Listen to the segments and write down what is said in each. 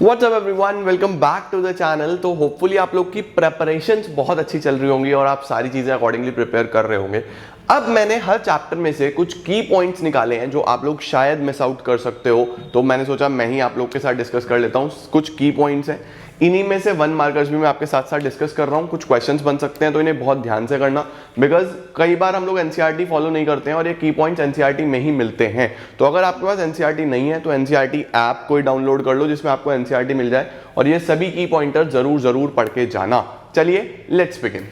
WhatsApp everyone, welcome back to the channel. तो hopefully आप लोग की प्रेपरेशंस बहुत अच्छी चल रही होंगी और आप सारी चीजें अकॉर्डिंगली प्रिपेयर कर रहे होंगे। अब मैंने हर चैप्टर में से कुछ की पॉइंट्स निकाले हैं जो आप लोग शायद मिस आउट कर सकते हो, तो मैंने सोचा मैं ही आप लोग के साथ डिस्कस कर लेता हूँ। कुछ की पॉइंट्स हैं, इन्हीं में से 1 मार्कर्स भी मैं आपके साथ साथ डिस्कस कर रहा हूँ। कुछ क्वेश्चंस बन सकते हैं, तो इन्हें बहुत ध्यान से करना, बिकॉज कई बार हम लोग एनसीईआरटी फॉलो नहीं करते हैं और ये की पॉइंट्स एनसीईआरटी में ही मिलते हैं। तो अगर आपके पास एनसीईआरटी नहीं है तो एनसीईआरटी ऐप कोई डाउनलोड कर लो जिसमें आपको एनसीईआरटी मिल जाए और ये सभी की पॉइंटर जरूर पढ़ के जाना। चलिए लेट्स बिगिन।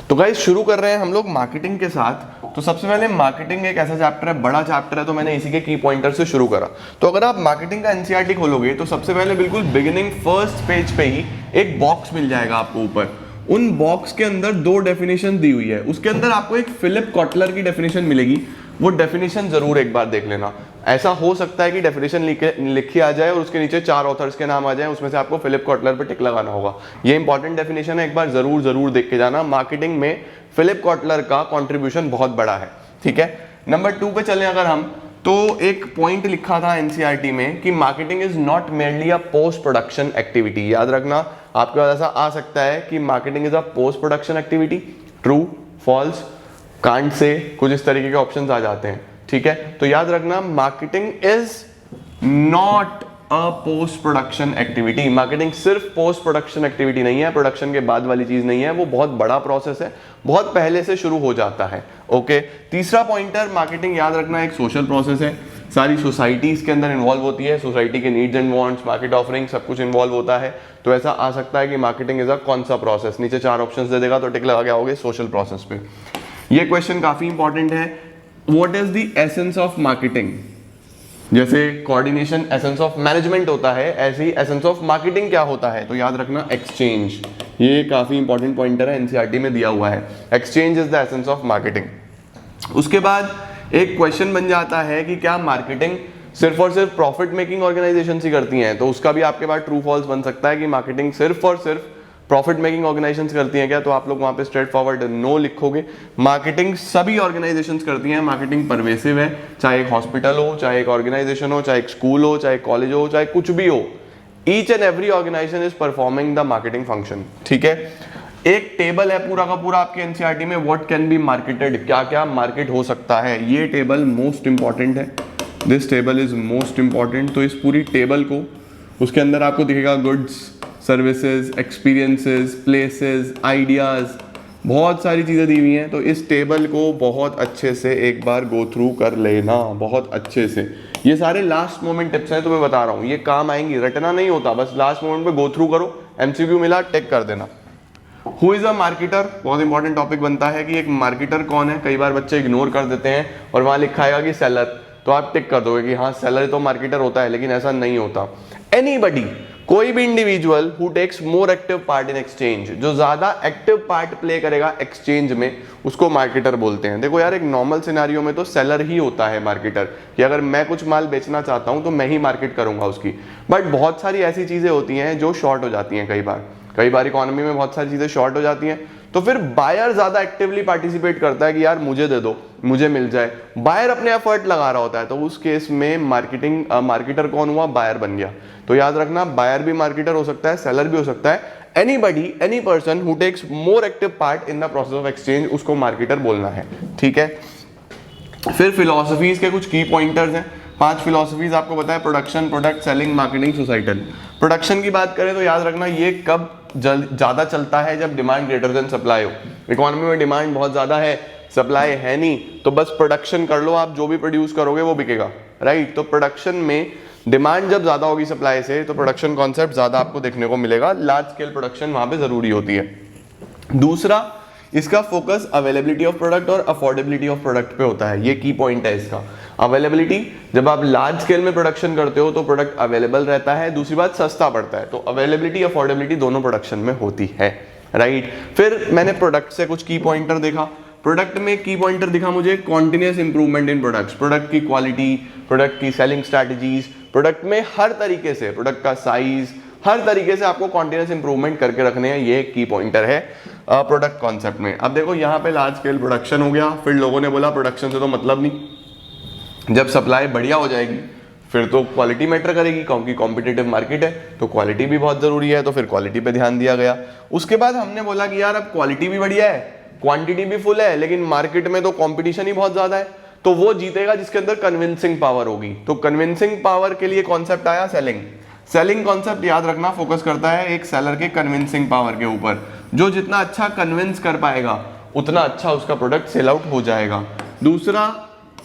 तो गाइस शुरू कर रहे हैं हम लोग मार्केटिंग के साथ। तो सबसे पहले मार्केटिंग एक ऐसा चैप्टर है, बड़ा चैप्टर है, तो मैंने इसी के की पॉइंटर से शुरू करा। तो अगर आप मार्केटिंग का एनसीईआरटी खोलोगे तो सबसे पहले बिल्कुल बिगिनिंग फर्स्ट पेज पे ही एक बॉक्स मिल जाएगा आपको ऊपर। उन बॉक्स के अंदर 2 डेफिनेशन दी हुई है, उसके अंदर आपको एक फिलिप कॉटलर की डेफिनेशन मिलेगी। वो डेफिनेशन जरूर एक बार देख लेना। ऐसा हो सकता है कि डेफिनेशन लिखी आ जाए और उसके नीचे 4 ऑथर्स के नाम आ जाए, उसमें से आपको फिलिप कॉटलर पे टिक लगाना होगा। ये इंपॉर्टेंट डेफिनेशन है, एक बार जरूर देख के जाना। मार्केटिंग में फिलिप कॉटलर का कंट्रीब्यूशन बहुत बड़ा है, ठीक है। नंबर 2 पे चलें अगर हम, तो एक पॉइंट लिखा था एनसीईआरटी में कि marketing is not merely a post production activity. याद रखना, आपके पास ऐसा आ सकता है कि marketing is a post production activity. True, false, can't say कुछ इस तरीके के ऑप्शंस आ जाते हैं, ठीक है। तो याद रखना, marketing is not a post production activity. Marketing सिर्फ पोस्ट प्रोडक्शन एक्टिविटी नहीं है, प्रोडक्शन के बाद वाली चीज नहीं है, वो बहुत बड़ा प्रोसेस है, बहुत पहले से शुरू हो जाता है। ओके, तीसरा पॉइंटर, मार्केटिंग याद रखना एक सोशल प्रोसेस है। सारी सोसाइटी इसके अंदर इन्वॉल्व होती है, सोसाइटी के needs and wants, market offering, सब कुछ इन्वॉल्व होता है। तो ऐसा आ सकता है कि मार्केटिंग इज अ कौन सा प्रोसेस, नीचे 4 ऑप्शंस दे देगा तो टिक लगा के आओगे सोशल प्रोसेस पे। ये क्वेश्चन काफी इंपॉर्टेंट है। What is the essence of marketing? जैसे कोऑर्डिनेशन एसेंस ऑफ मैनेजमेंट होता है, ऐसे ही एसेंस ऑफ मार्केटिंग क्या होता है? तो याद रखना एक्सचेंज। ये काफी इंपॉर्टेंट पॉइंटर है, एनसीईआरटी में दिया हुआ है। Exchange is the essence of marketing. उसके बाद एक क्वेश्चन बन जाता है कि क्या मार्केटिंग सिर्फ और सिर्फ प्रॉफिट मेकिंग ऑर्गेनाइजेशन ही करती हैं? तो उसका भी आपके पास ट्रू फॉल्स बन सकता है कि मार्केटिंग सिर्फ और सिर्फ प्रॉफिट मेकिंग ऑर्गेनाइजेशंस करती हैं क्या? तो आप लोग वहां पे स्ट्रेट फॉरवर्ड नो लिखोगे। मार्केटिंग सभी ऑर्गेनाइजेशंस करती हैं, मार्केटिंग परवेसिव है, चाहे एक हॉस्पिटल हो, चाहे एक ऑर्गेनाइजेशन हो, चाहे एक स्कूल हो, चाहे कॉलेज हो, चाहे कुछ भी हो। Each and every organization is performing the marketing function, ठीक है। एक टेबल है पूरा का पूरा आपके एनसीईआरटी में, व्हाट कैन बी मार्केटेड, क्या क्या मार्केट हो सकता है। ये टेबल मोस्ट इंपॉर्टेंट है, this table is most important. तो इस पूरी टेबल को, उसके अंदर आपको दिखेगा goods, services, experiences, places, ideas, बहुत सारी चीज़ें दी हुई हैं। तो इस टेबल को बहुत अच्छे से एक बार गो थ्रू कर लेना, बहुत अच्छे से। ये सारे लास्ट मोमेंट टिप्स हैं, तो मैं बता रहा हूँ, ये काम आएंगी, रटना नहीं होता, बस लास्ट मोमेंट पे गो थ्रू करो। एमसीक्यू मिला, टिक कर देना। हु इज अ मार्केटर, बहुत इंपॉर्टेंट टॉपिक बनता है कि एक मार्केटर कौन है। कई बार बच्चे इग्नोर कर देते हैं और वहां लिखा आएगा कि सेलर, तो आप टिक कर दोगे कि हाँ सेलर तो मार्केटर होता है, लेकिन ऐसा नहीं होता। एनीबडी, कोई भी individual who takes more active part in exchange, जो ज्यादा एक्टिव पार्ट प्ले करेगा एक्सचेंज में, उसको मार्केटर बोलते हैं। देखो यार, एक नॉर्मल सिनेरियो में तो सेलर ही होता है मार्केटर, कि अगर मैं कुछ माल बेचना चाहता हूं तो मैं ही मार्केट करूंगा उसकी। बट बहुत सारी ऐसी चीजें होती हैं जो शॉर्ट हो जाती हैं, कई बार इकोनॉमी में बहुत सारी चीजें शॉर्ट हो जाती हैं, तो फिर बायर ज्यादा एक्टिवली पार्टिसिपेट करता है कि यार मुझे दे दो, मुझे मिल जाए। बायर अपने एफर्ट लगा रहा होता है, तो उस केस में मार्केटर कौन हुआ? बायर बन गया। तो याद रखना, बायर भी मार्केटर हो सकता है, सेलर भी हो सकता है। Anybody, any person who takes more active part in the process of exchange, उसको मार्केटर बोलना है, ठीक है। फिर फिलॉसफीज के कुछ की पॉइंटर्स हैं, 5 फिलॉसफीज आपको पता है, production, product, selling, marketing, societal. Production की बात करें तो याद रखना, ये कब ज्यादा चलता है? जब डिमांड ग्रेटर देन सप्लाई हो। इकोनॉमी में डिमांड बहुत ज्यादा है, सप्लाई है नहीं, तो बस प्रोडक्शन कर लो, आप जो भी प्रोड्यूस करोगे वो बिकेगा, राइट। तो प्रोडक्शन में डिमांड जब ज्यादा होगी सप्लाई से, तो प्रोडक्शन कॉन्सेप्ट ज्यादा आपको देखने को मिलेगा, लार्ज स्केल प्रोडक्शन वहां पे जरूरी होती है। दूसरा, इसका फोकस अवेलेबिलिटी ऑफ प्रोडक्ट और अफोर्डेबिलिटी ऑफ प्रोडक्ट पे होता है। ये की पॉइंट है इसका। अवेलेबिलिटी, जब आप लार्ज स्केल में प्रोडक्शन करते हो तो प्रोडक्ट अवेलेबल रहता है, दूसरी बात सस्ता पड़ता है। तो अवेलेबिलिटी, अफोर्डेबिलिटी दोनों प्रोडक्शन में होती है, राइट। फिर मैंने प्रोडक्ट से कुछ की पॉइंटर देखा। प्रोडक्ट में की पॉइंटर दिखा मुझे continuous improvement in products, product की क्वालिटी, प्रोडक्ट की सेलिंग स्ट्रैटेजीज, प्रोडक्ट में हर तरीके से, प्रोडक्ट का साइज, हर तरीके से आपको कॉन्टिन्यूस इंप्रूवमेंट करके रखने हैं, ये की पॉइंटर है प्रोडक्ट कॉन्सेप्ट में। अब देखो यहाँ पे लार्ज स्केल प्रोडक्शन हो गया, फिर लोगों ने बोला प्रोडक्शन से तो मतलब नहीं, जब सप्लाई बढ़िया हो जाएगी फिर तो क्वालिटी मैटर करेगी, क्योंकि कॉम्पिटिटिव मार्केट है तो क्वालिटी भी बहुत जरूरी है, तो फिर क्वालिटी पे ध्यान दिया गया। उसके बाद हमने बोला कि यार अब क्वालिटी भी बढ़िया है, क्वांटिटी भी फुल है, लेकिन मार्केट में तो कंपटीशन ही बहुत ज्यादा है, तो वो जीतेगा जिसके अंदर कन्विंसिंग पावर होगी। तो कन्विंसिंग पावर के लिए कॉन्सेप्ट आया सेलिंग। सेलिंग कॉन्सेप्ट याद रखना फोकस करता है एक सेलर के कन्विंसिंग पावर के ऊपर, जो जितना अच्छा कन्विंस कर पाएगा उतना अच्छा उसका प्रोडक्ट सेल आउट हो जाएगा। दूसरा,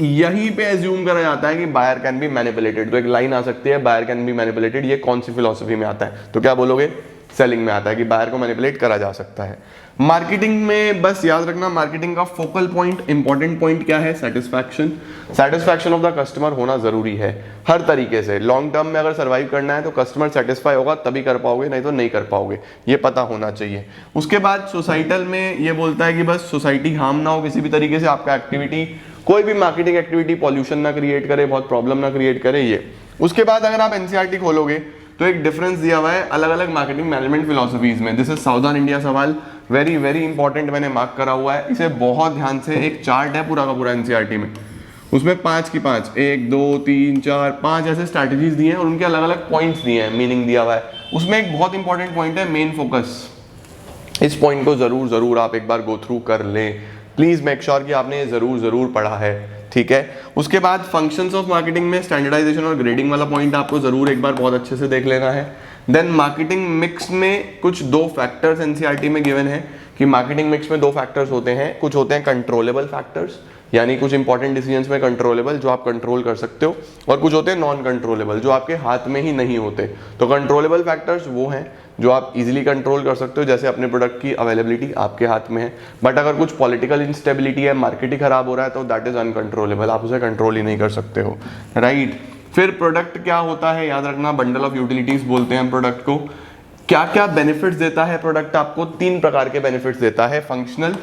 यहीं पे एज्यूम करा जाता है कि बायर कैन बी मैनिपुलेटेड, तो एक लाइन आ सकती है बायर कैन बी मैनिपुलेटेड, ये कौन सी फिलॉसफी में आता है, तो क्या बोलोगे, सेलिंग में आता है कि बायर को मैनिपुलेट करा जा सकता है। मार्केटिंग में बस याद रखना, मार्केटिंग का फोकल पॉइंट, इंपॉर्टेंट पॉइंट क्या है, satisfaction. Satisfaction of the customer होना जरूरी है हर तरीके से। लॉन्ग टर्म में अगर सर्वाइव करना है तो कस्टमर सेटिस्फाई होगा तभी कर पाओगे, नहीं तो नहीं कर पाओगे, ये पता होना चाहिए। उसके बाद सोसाइटल में ये बोलता है कि बस सोसाइटी हार्म ना हो किसी भी तरीके से, आपका एक्टिविटी कोई भी मार्केटिंग एक्टिविटी पॉल्यूशन ना क्रिएट करे, बहुत प्रॉब्लम ना क्रिएट करे, ये। उसके बाद अगर आप एनसीईआरटी खोलोगे तो एक डिफरेंस दिया हुआ है अलग अलग मार्केटिंग मैनेजमेंट फिलोसफीज में। दिस इज साउदर्न इंडिया सवाल, वेरी वेरी इंपॉर्टेंट, मैंने मार्क करा हुआ है इसे बहुत ध्यान से। एक चार्ट है पूरा का पूरा एनसीईआरटी में, उसमें 5 की 5, 1 2 3 4 5 ऐसे स्ट्रैटेजीज दिए हैं और उनके अलग अलग पॉइंट्स दिए हैं, मीनिंग दिया हुआ है। उसमें एक बहुत इंपॉर्टेंट पॉइंट है मेन फोकस। इस पॉइंट को जरूर आप एक बार गो थ्रू कर लें, प्लीज मेक श्योर कि आपने ये जरूर पढ़ा है, ठीक है। उसके बाद फंक्शंस ऑफ मार्केटिंग में स्टैंडर्डाइजेशन और ग्रेडिंग वाला पॉइंट आपको जरूर एक बार बहुत अच्छे से देख लेना है। देन मार्केटिंग मिक्स में कुछ 2 फैक्टर्स एनसीईआरटी में गिवन है कि मार्केटिंग मिक्स में 2 फैक्टर्स होते हैं, कुछ होते हैं कंट्रोलेबल फैक्टर्स, यानी कुछ इंपॉर्टेंट डिसीजंस में कंट्रोलेबल जो आप कंट्रोल कर सकते हो, और कुछ होते हैं नॉन कंट्रोलेबल जो आपके हाथ में ही नहीं होते। तो कंट्रोलेबल फैक्टर्स वो हैं जो आप इजीली कंट्रोल कर सकते हो, जैसे अपने प्रोडक्ट की अवेलेबिलिटी आपके हाथ में है। बट अगर कुछ पॉलिटिकल इंस्टेबिलिटी है, मार्केट ही खराब हो रहा है, तो दैट इज अनकंट्रोलेबल, आप उसे कंट्रोल ही नहीं कर सकते हो, राइट। फिर प्रोडक्ट क्या होता है, याद रखना बंडल ऑफ यूटिलिटीज बोलते हैं प्रोडक्ट को। क्या क्या बेनिफिट्स देता है प्रोडक्ट आपको, 3 प्रकार के बेनिफिट्स देता है, फंक्शनल,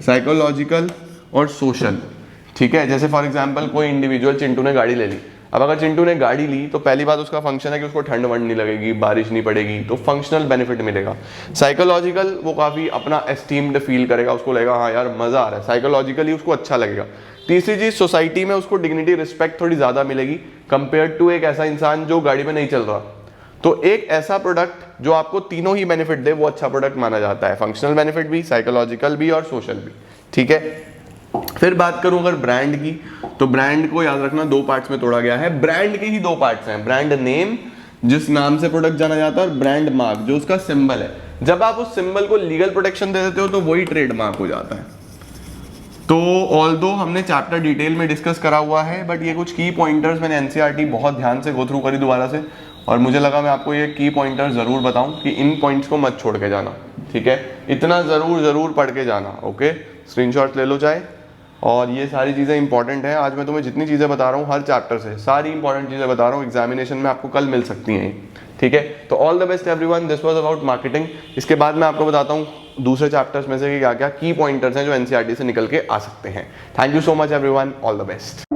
साइकोलॉजिकल और सोशल, ठीक है। जैसे फॉर एग्जांपल कोई इंडिविजुअल, चिंटू ने गाड़ी ले ली, अब अगर चिंटू ने गाड़ी ली तो पहली बात उसका फंक्शन है कि उसको ठंड वंड नहीं लगेगी, बारिश नहीं पड़ेगी, तो फंक्शनल बेनिफिट मिलेगा। साइकोलॉजिकल, वो काफी अपना एस्टीम्ड फील करेगा, उसको लगेगा हाँ यार मजा आ रहा है, साइकोलॉजिकली उसको अच्छा लगेगा। तीसरी चीज, सोसाइटी में उसको डिग्निटी, रिस्पेक्ट थोड़ी ज्यादा मिलेगी कंपेयर टू एक ऐसा इंसान जो गाड़ी में नहीं चल रहा। तो एक ऐसा प्रोडक्ट जो आपको तीनों ही बेनिफिट दे वो अच्छा प्रोडक्ट माना जाता है, फंक्शनल बेनिफिट भी, साइकोलॉजिकल भी और सोशल भी, ठीक है। फिर बात करूं अगर ब्रांड की, तो ब्रांड को याद रखना 2 पार्ट्स में तोड़ा गया है। ब्रांड के ही 2 पार्ट्स हैं, ब्रांड नेम जिस नाम से प्रोडक्ट जाना जाता है, और ब्रांड मार्क जो उसका सिंबल है। जब आप उस सिंबल को लीगल प्रोटेक्शन दे देते हो तो वही ट्रेडमार्क हो जाता है। तो ऑल्दो हमने चैप्टर डिटेल में डिस्कस करा हुआ है, बट ये कुछ की पॉइंटर्स मैंने एनसीईआरटी बहुत ध्यान से गो थ्रू करी दोबारा से, और मुझे लगा मैं आपको ये की पॉइंटर्स जरूर बताऊं कि इन पॉइंट्स को मत छोड़ के जाना, ठीक है। इतना जरूर पढ़ के जाना, ओके। स्क्रीनशॉट ले लो चाहे, और ये सारी चीज़ें इंपॉर्टेंट हैं। आज मैं तुम्हें जितनी चीज़ें बता रहा हूँ हर चैप्टर से सारी इंपॉर्टेंट चीज़ें बता रहा हूँ, एग्जामिनेशन में आपको कल मिल सकती हैं, ठीक है। तो all the best everyone, this was about marketing. इसके बाद मैं आपको बताता हूँ दूसरे चैप्टर्स में से क्या क्या की पॉइंटर्स हैं जो एनसीईआरटी से निकल के आ सकते हैं। Thank you so much everyone, all the best.